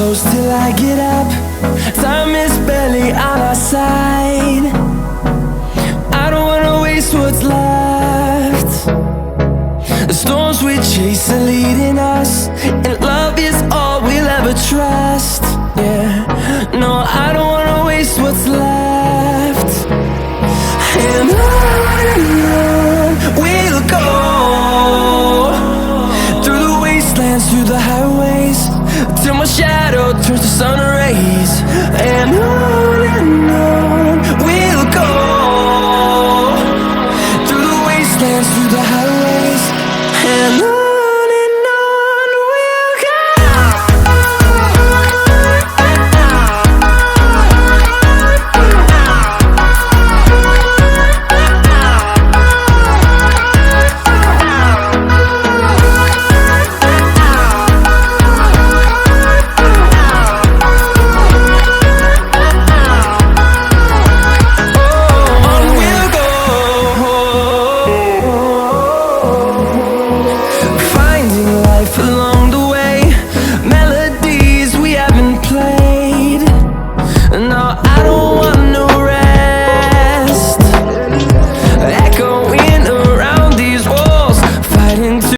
close till I get up. Time is barely on our side. I don't wanna waste what's left. The storms we chase are leading us, and love is all we'll ever trust. Yeah, no, I don't wanna waste what's left. And on we'll go, through the wastelands, through the highways, till my shadow turns to sun rays. And on